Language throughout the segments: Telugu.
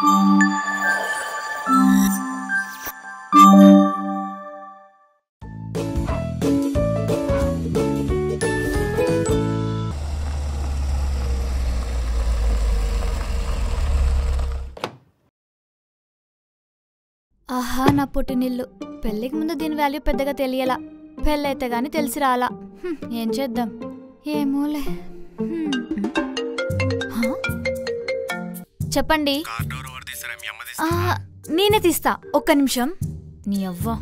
ఆహా నా పుట్టినిల్లు. పెళ్ళికి ముందు దీని వాల్యూ పెద్దగా తెలియలా, పెళ్ళైతే గాని తెలిసి రాలా. ఏం చేద్దాం, ఏమోలే. చెప్పండి. నేనే తీస్తా, ఒక్క నిమిషం. నీ అవ్వ.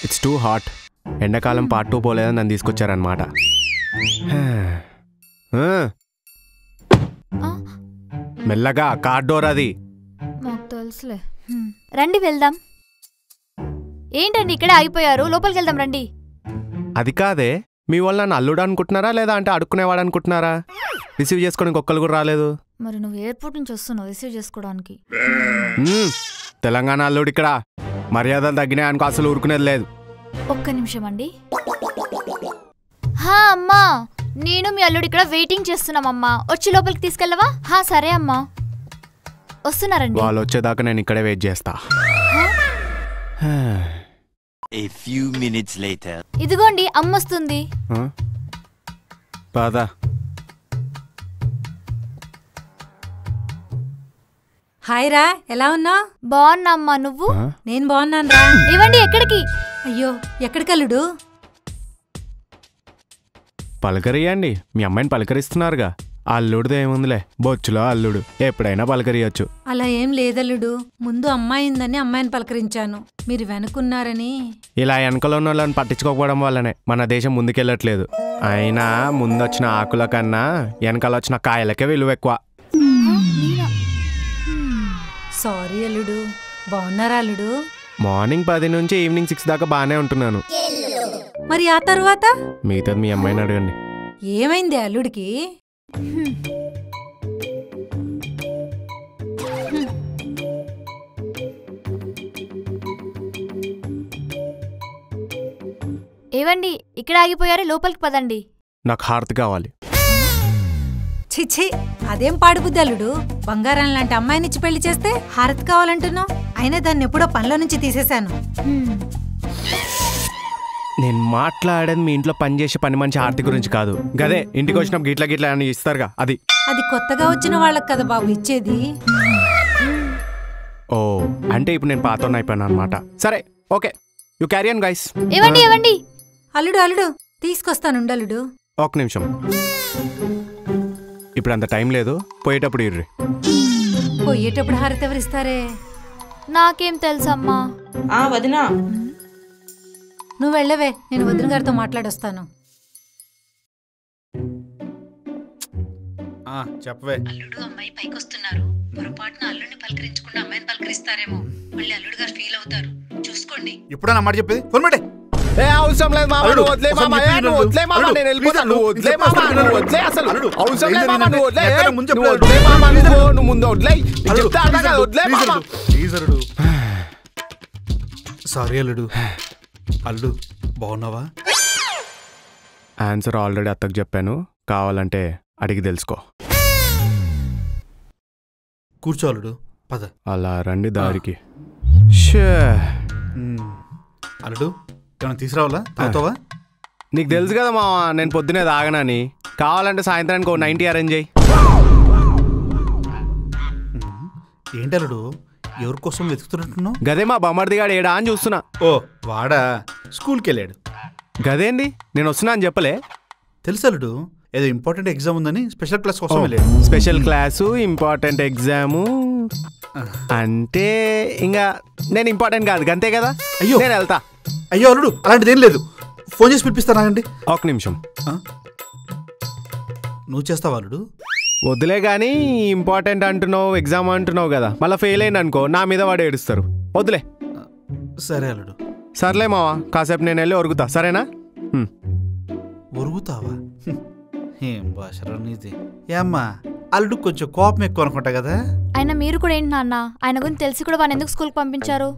It's too hot. ఎండాకాలం పార్ట్ 2 పోలేదని నన్ను తీసుకొచ్చారనమాట. మెల్లగా కార్ డోర్ అది. మాకు తెలుసులే. రండి వెళ్దాం. ఏంటండి ఇక్కడే ఆగిపోయారు, లోపలికి వెళ్దాం రండి. అది కాదే, మీ వాళ్ళు నన్ను అల్లుడు అనుకుంటున్నారా లేదా అంటే అడుక్కునేవాడు అనుకుంటున్నారా? రిసీవ్ చేసుకోవడానికి ఒక్కరు కూడా రాలేదు. మరి నువ్వు ఎయిర్పోర్ట్ నుంచి వస్తున్నావు రిసీవ్ చేసుకోవడానికి. తెలంగాణ అల్లుడు ఇక్కడ. మర్యాదలు తగ్గినాయి అనుకో, అసలు ఊరుకునేది లేదు. ఒక్క నిమిషం అండి. అమ్మా, నేను మీ అల్లుడు ఇక్కడ వెయిటింగ్ చేస్తున్నామమ్మా, వచ్చి లోపలికి తీసుకెళ్ళవా? సరే అమ్మా, వస్తున్నారండి. వాళ్ళు వచ్చేదాకా నేను ఇక్కడే వెయిట్ చేస్తా. A few minutes later. ఇదిగోండి అమ్మ వస్తుంది. పద. హాయ్ రా, ఎలా ఉన్నావు? బాగున్నా అమ్మా, నువ్వు? నేను బాగున్నాను రా. ఇవ్వండి. ఎక్కడికి? అయ్యో, ఎక్కడికల్లుడు? పలకరియండి, మీ అమ్మాయిని పలకరిస్తున్నారుగా. అల్లుడిది ఏముందిలే, బొచ్చులో అల్లుడు, ఎప్పుడైనా పలకరియచ్చు. అలా ఏం లేదల్లుడు, ముందు అమ్మాయిందని అమ్మాయిని పలకరించాను, మీరు వెనుకున్నారని. ఇలా వెనకలో ఉన్న వాళ్ళని పట్టించుకోకపోవడం వల్లనే మన దేశం ముందుకెళ్ళట్లేదు. అయినా ముందొచ్చిన ఆకుల కన్నా వెనకాల వచ్చిన కాయలకే విలువ ఎక్కువ. సారీ అల్లుడు. బాగున్నారా అల్లుడు? మార్నింగ్ 10 నుంచి ఈవినింగ్ 6 దాకా బాగానే ఉంటున్నాను. మరి ఆ తర్వాత? మిగతాది మీ అమ్మాయిని అడగండి. ఏమైంది అల్లుడికి? ఏవండి ఇక్కడ ఆగిపోయారే, లోపలికి పదండి. నాకు హారతి కావాలి. చిచ్చి, అదేం పాడుబుద్ది అల్లుడు. బంగారం లాంటి అమ్మాయినిచ్చి పెళ్లి చేస్తే హారతి కావాలంటున్నావు? అయినా దాన్ని ఎప్పుడో పనిలో నుంచి తీసేశాను. నేను మాట్లాడేది మీ ఇంట్లో పనిచేసే పని మంచి హారతి గురించి కాదు. గదే ఇంటికి వచ్చినప్పుడు గిట్ల గిట్ల అని ఇస్తారుగా, అది. అది కొత్తగా వచ్చిన వాళ్ళకి కదా బాబు ఇచ్చేది. ఓ, అంటే ఇప్పుడు నేను పాత అయిపోయాను అనమాట. సరే, okay, you carry on guys. ఏవండి ఏవండి. అల్లుడు అల్లుడు తీసుకొస్తానుండు అల్లుడు. ఒక నిమిషం, ఇప్పుడు అంత టైం లేదు, పోయేటప్పుడు ఇర్రి. పోయేటప్పుడు హారతి ఎవరిస్తారే? నాకేం తెలుసమ్మా. వదినా, నువ్వు వెళ్ళవే, నేను వదిన గారితో మాట్లాడొస్తాను. చెప్పవే. అల్లుడు అమ్మాయి పైకొస్తున్నారు, పొరపాటున అల్లుడిని పలకరించకుండా అమ్మాయిని పలకరిస్తారేమో, మళ్ళీ అల్లుడు గారు ఫీల్ అవుతారు, చూసుకోండి. ఇప్పుడు నా మాట చెప్పేది ఫోన్ పెట్టే. అవసరం లేదు మామ, నువ్వు వదిలే మామ, నువ్వు వదిలే మామ, నేను వెళ్ళిపోతాను. నువ్వు వదిలే మామ, నువ్వు వదిలే, అసలు అవసరం లేదు మామ, నువ్వు వదిలే, నువ్వు వదిలే మామ, నువ్వు ముందు వదిలే, వదిలే మామ. ప్లీజ్ అల్లుడు. సారీ అల్లుడు. అల్లుడు బాగున్నావా? ఆన్సర్ ఆల్రెడీ అత్తకు చెప్పాను, కావాలంటే అడిగి తెలుసుకో. కూర్చో అల్లుడు, పద. అలా రండి దారికి. అల్లుడు ఏమైనా తీసుకురావాలా? తాగుతావా? నీకు తెలుసు కదా మామ, నేను పొద్దునే తాగనని. కావాలంటే సాయంత్రానికి 90 అరేంజ్ అయ్యి. ఏంటి అల్లుడు, ఎవరి కోసం వెతుకుతున్నట్టున్నావు? గదే మా బొమ్మడిదిగాడు ఏడా అని చూస్తున్నా. ఓ వాడా, స్కూల్కి వెళ్ళాడు. గదేంది, నేను వస్తున్నా అని చెప్పలే? తెలుసు అల్లుడు, ఏదో ఇంపార్టెంట్ ఎగ్జామ్ ఉందని స్పెషల్ క్లాస్ కోసం వెళ్ళాడు. స్పెషల్ క్లాసు, ఇంపార్టెంట్ ఎగ్జాము అంటే ఇంకా నేను ఇంపార్టెంట్ కాదు, అంతే కదా. అయ్యో నేను వెళ్తా. అయ్యో అల్లుడు, అలాంటిది ఏం లేదు, ఫోన్ చేసి పిలిపిస్తానండి. ఒక నిమిషం. నువ్వు చేస్తావా అల్లుడు? వద్దులే కానీ, ఇంపార్టెంట్ అంటున్నావు, ఎగ్జామ్ అంటున్నావు కదా, మళ్ళీ ఫెయిల్ అయింది అనుకో, నా మీద వాడు ఏడుస్తారు. వద్దులే. సరే అల్లుడు. సర్లే మావా, కాసేపు నేను వెళ్ళి ఒరుగుతా, సరేనా? ఒరుగుతావా? ఏం భాషరా నీది. ఏమ్మా అల్లుడు కొంచెం కోపం ఎక్కువ అనుకుంటా కదా. అయినా మీరు కూడా ఏంటి నాన్న, ఆయన గురించి తెలిసి కూడా వాడిని ఎందుకు స్కూల్కి పంపించారు?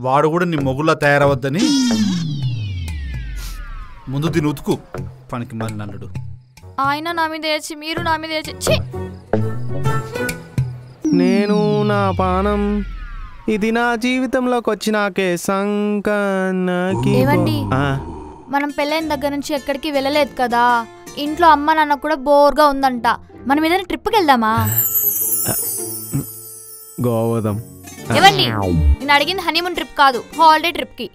వాడు కూడా నీ మొగుల్లా తయారవద్దని ముందు దీన్ని ఉతుకు. పనికి మరి అల్లుడు. ఆయన నా మీద ఏడ్చి, మీరు నా మీద ఏడ్చి. నేను నా పానం ఇది నా జీవితంలోకి వచ్చినాకే సంకనకి. ఏవండి, మనం పెళ్ళైన దగ్గర నుంచి ఎక్కడికి వెళ్ళలేదు కదా, ఇంట్లో అమ్మ నాన్న కూడా బోర్గా ఉందంట. మనం ఏదైనా ట్రిప్కి వెళ్దామా? గోవదం. ఏవండి, నేను అడిగింది హనీమూన్ ట్రిప్ కాదు, హాలిడే ట్రిప్కి.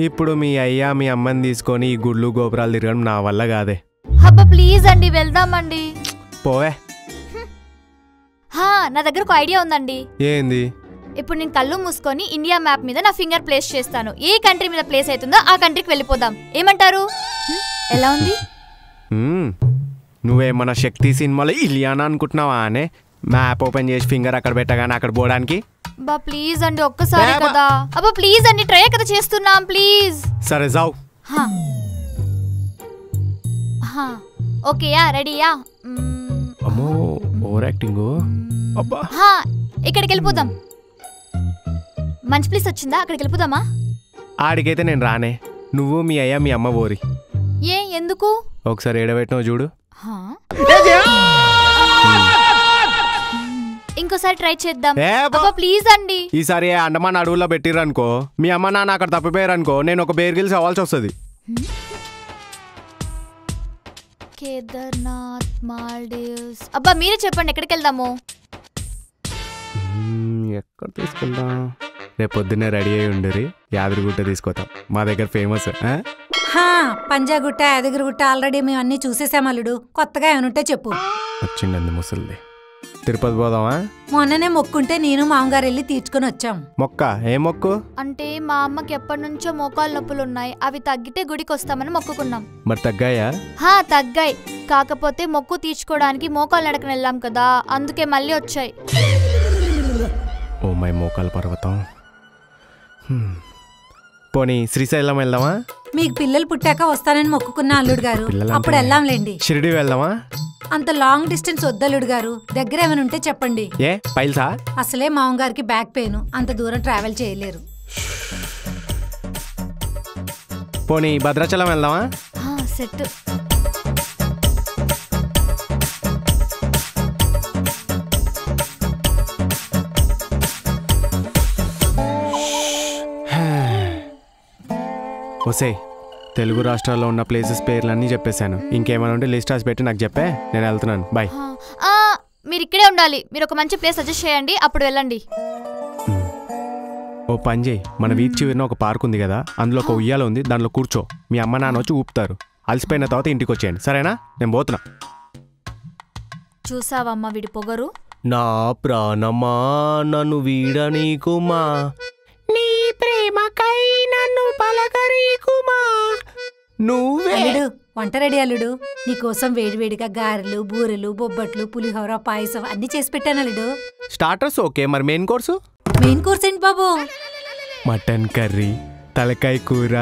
ఇప్పుడు మీ అయ్యా మీ అమ్మని తీసుకొని ఈ గుళ్ళు గోపురాలు తిరగడం నా వల్ల కాదే. అబ్బా ప్లీజ్ అండి, వెళ్దామండి. పోవే. నా దగ్గర ఒక ఐడియా ఉందండి. ఏంది? ఇప్పుడు నేను కళ్ళు మూసుకొని ఇండియా మ్యాప్ మీద నా ఫింగర్ ప్లేస్ చేస్తాను. ఏ కంట్రీ మీద ప్లేస్ అవుతుందో ఆ కంట్రీకి వెళ్ళిపోదాం. ఏమంటారు? ఎలా ఉంది? నువ్వేమన్నా శక్తి సినిమాలో ఇలియానా అనుకుంటున్నావా అనే? మ్యాప్ ఓపెన్ చేసి ఫింగర్ అక్కడ పెట్టగానే అక్కడ పోవడానికి. బా ప్లీజ్ అండి, ఒక్కసారి కదా. అబ్బా ప్లీజ్ అండి, ట్రై కదా చేస్తున్నాం, ప్లీజ్. సరే జావ్. ఓకేయా, రెడీయా? అమ్మో ఓవర్ యాక్టింగ్. అబ్బా ఇక్కడికి వెళ్ళిపోదాం. మంచి ప్లేస్ వచ్చిందా, అక్కడికి వెళ్ళిపోదామా? ఆడికైతే నేను రానే. నువ్వు మీ అయ్యా మీ అమ్మ పోరి. ఎందుకు? ఒకసారి ఏడబెట్టినావు చూడు. ఇంకోసారి ట్రై చేద్దాం. ప్లీజ్ అండి. ఈసారి అండమాన్ అడవుల్లో పెట్టిరనుకో, మీ అమ్మ నాన్న అక్కడ తప్పిపోయారనుకో, నేను ఒక బేర్ గిల్స్ అవ్వాల్సి వస్తుంది. కేదార్నాథ్, మాల్డీవ్స్. అబ్బా మీరే చెప్పండి, ఎక్కడికి వెళ్దాము? ఎక్కడ తీసుకెళ్దాం? రేపు పొద్దున్నే రెడీ అయి ఉండరు, యాదగిరిగుట్ట తీసుకొస్తాం. మా దగ్గర ఫేమస్. పంజాగుట్ట, యాదగిరిగుట్ట ఆల్రెడీ మేము అన్ని చూసేసాం అల్లుడు. కొత్తగా ఏమనుంటే చెప్పు. వచ్చిండంది ముసలిది. తిరుపతి పోదామా? మొన్ననే మొక్కుంటే నేను మామగారు వెళ్ళి తీర్చుకొని వచ్చాం. మొక్క? ఏ మొక్కు? అంటే మా అమ్మకి ఎప్పటి నుంచో మోకాలు నొప్పులు ఉన్నాయి, అవి తగ్గితే గుడికి వస్తామని మొక్కుకున్నాం. మరి తగ్గాయా? తగ్గాయి. కాకపోతే మొక్కు తీర్చుకోవడానికి మోకాలు నడకని వెళ్ళాం కదా, అందుకే మళ్ళీ వచ్చాయి. ఓ మై మోకాల పర్వతం. పోనీ శ్రీశైలం వెళ్దామా? మీకు పిల్లలు పుట్టాక వస్తానని మొక్కుకున్నా అల్లుడు గారు, అప్పుడు వెళ్దాంలేండి. షిరిడి వెళ్దామా? అంత లాంగ్ డిస్టెన్స్ వద్దల్లుడు గారు, దగ్గర ఏమైనా ఉంటే చెప్పండి. ఏ పైల్సా? అసలే మామగారికి బ్యాక్ పెయిన్, అంత దూరం ట్రావెల్ చేయలేరు. పోనీ భద్రాచలం వెళ్దామా? సెట్. ఒసే, తెలుగు రాష్ట్రాల్లో ఉన్న ప్లేసెస్ పేర్లన్నీ చెప్పేశాను. ఇంకేమైనా ఉంటే లిస్ట్ రాసి పెట్టి నాకు చెప్పే, నేను వెళ్తున్నాను. బాయ్. మీరు ఇక్కడే ఉండాలి. మీరు ఒక మంచి ప్లేస్ సజెస్ట్ చేయండి, అప్పుడు వెళ్ళండి. ఓ పని చేయి, మన వీధి చివరిన ఒక పార్క్ ఉంది కదా, అందులో ఒక ఉయ్యాల ఉంది, దానిలో కూర్చో. మీ అమ్మ నాన్న వచ్చి ఊపుతారు. అలసిపోయిన తర్వాత ఇంటికి వచ్చేయండి, సరేనా? నేను పోతున్నా. చూసావమ్మా వీడి పొగరు. నా ప్రాణమా నన్ను వీడనీకుమా, నీ ప్రేమకై నన్ను పలకరీకుమా. నువ్వే వంట రెడీ అల్లుడు. నీకోసం వేడివేడిగా గారెలు, బూరెలు, బొబ్బట్లు, పులిహోర, పాయసం అన్ని చేసి పెట్టాను అల్లుడు. స్టార్టర్స్ ఓకే, మరి మెయిన్ కోర్సు? మెయిన్ కోర్స్ ఏంటి బాబు? మటన్ కర్రీ, తలకాయ కూర,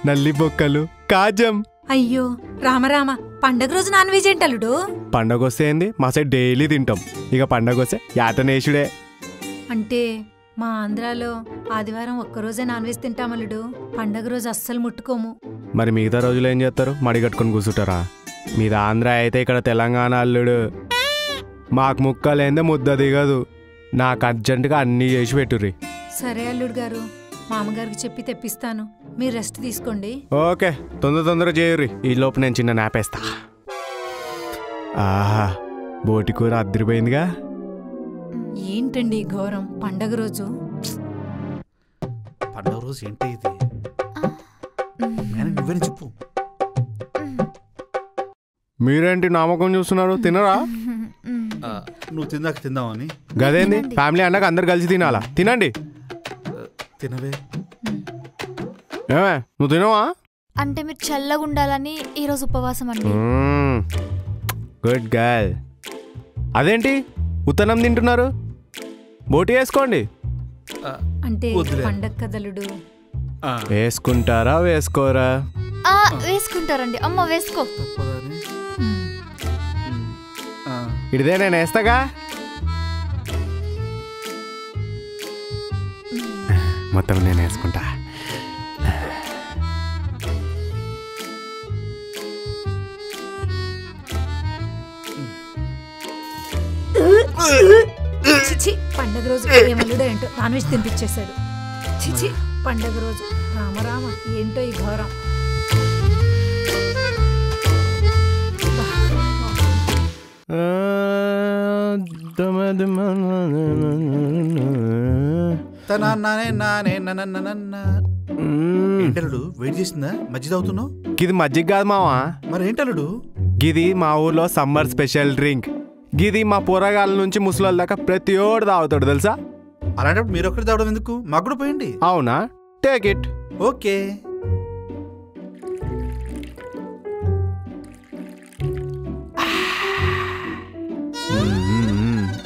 నల్లి బొక్కలు, కాజం. అయ్యో రామరామ, పండగ రోజు నాన్ వెజ్ ఏంటి అల్లుడు? పండగ వస్తే ఏంది, మా సైడ్ డైలీ తింటాం. ఇక పండగ వస్తే యాటనేషుడే. అంటే మా ఆంధ్రాలో ఆదివారం ఒక్కరోజే నాన్ వెజ్ తింటాం అల్లుడు. పండగ రోజు అస్సలు ముట్టుకోము. మరి మిగతా రోజులు ఏం చేస్తారు? మడిగట్టుకొని కూర్చుంటారా? మీద ఆంధ్ర అయితే ఇక్కడ తెలంగాణ అల్లుడు. మాకు ముక్కలేందే ముద్ద దిగదు. నాకు అర్జెంటుగా అన్నీ చేసి పెట్టుర్రి. సరే అల్లుడు గారు, మామగారికి చెప్పి తెప్పిస్తాను. మీరు రెస్ట్ తీసుకోండి. ఓకే, తొందరగా చేయుర్రి. ఈ లోపు నేను చిన్న నాపేస్తా. ఆహా, బోటి కూర అద్దరిపోయిందిగా. ఏంటండి ఘోరం? పండగ రోజు ఏంటి ఇది? నువ్వేనా చెప్పు. మీరేంటి నామకం చూస్తున్నారు? తినరా? నువ్వు తిందామని. గదేంది, ఫ్యామిలీ అన్నాక అందరు కలిసి తినాలా? తినండి. తినవే. ఏమే నువ్వు తినవా? అంటే మీరు చల్లగా ఉండాలని ఈరోజు ఉపవాసం అండి. Good girl. అదేంటి ఉత్తనం తింటున్నారు? బోటి వేసుకోండి. అంటే పండగ కదలుడు. వేసుకుంటారా వేసుకోరా? వేసుకుంటారండి. అమ్మ వేసుకో. ఇడిదే నేను వేస్తాగా. మొత్తం నేను వేసుకుంటా. చిచి పండగ రోజు ఏమల్లుడో ఏంటో నాన్ వెజ్ తినిపించేశాడు. చిచి పండగ రోజు రామరామ ఏంటో ఈ ఘోరం. ఏంటలుడు వెయిట్ చేసిందా? మజ్జిగ తాగుతున్నావు? గిది మజ్జిగ కాదు మావా. మరి ఏంటలుడు? గిది మా ఊర్లో సమ్మర్ స్పెషల్ డ్రింక్. గిది మా పోరగాళ్ళ నుంచి ముసలోళ్ళ దాకా ప్రతి ఓడు తాగుతాడు తెలుసా. అలాంటప్పుడు మీరు ఒక్కటి తాగడం ఎందుకు? మాకు కూడా పోయండి. అవునా? Take it. ఓకే.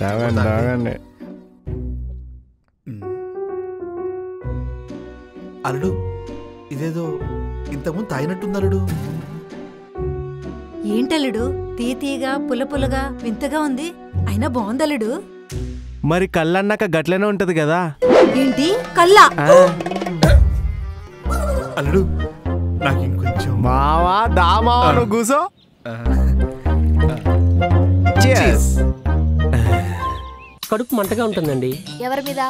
తాగండి తాగండి. అల్లుడు ఇదేదో ఇంతకుముందు తాగినట్టుంది అల్లుడు. ఏంటల్లుడు తీయగా పుల్లపుల్లగా వింతగా ఉంది. అయినా బాగుందల్లుడు. మరి కళ్ళన్నాక గట్లనే ఉంటది కదా. ఏంటి కల్లా? అల్లుడు నాకు ఇంకొంచెం. మావా దామావా నువ్వు కూసో. కడుపు మంటగా ఉంటుందండి. ఎవరి మీద?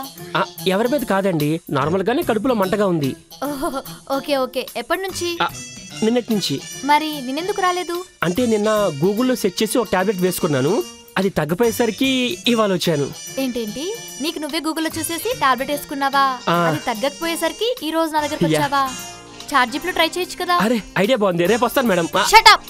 ఎవరి మీద కాదండి, నార్మల్ గానే కడుపులో మంటగా ఉంది. Okay okay. ఎప్పటి నుంచి? నిన్నటి నుంచి. మరి నిన్నెందుకు రాలేదు? అంటే నిన్న గూగుల్లో సెర్చ్ చేసి ఒక టాబ్లెట్ వేసుకున్నాను, అది తగ్గిపోయేసరికి ఇవాళ వచ్చాను. ఏంటేంటి నీకు నువ్వే గూగుల్లో చూసేసి టాబ్లెట్ వేసుకున్నావా? అది తగ్గకపోయేసరికి ఈ రోజు నా దగ్గరకు వచ్చావా? చార్జిప్ లో ట్రై చేయొచ్చు కదా. అరే ఐడియా బాగుంది, రేపు వస్తాను మేడం. Shut up.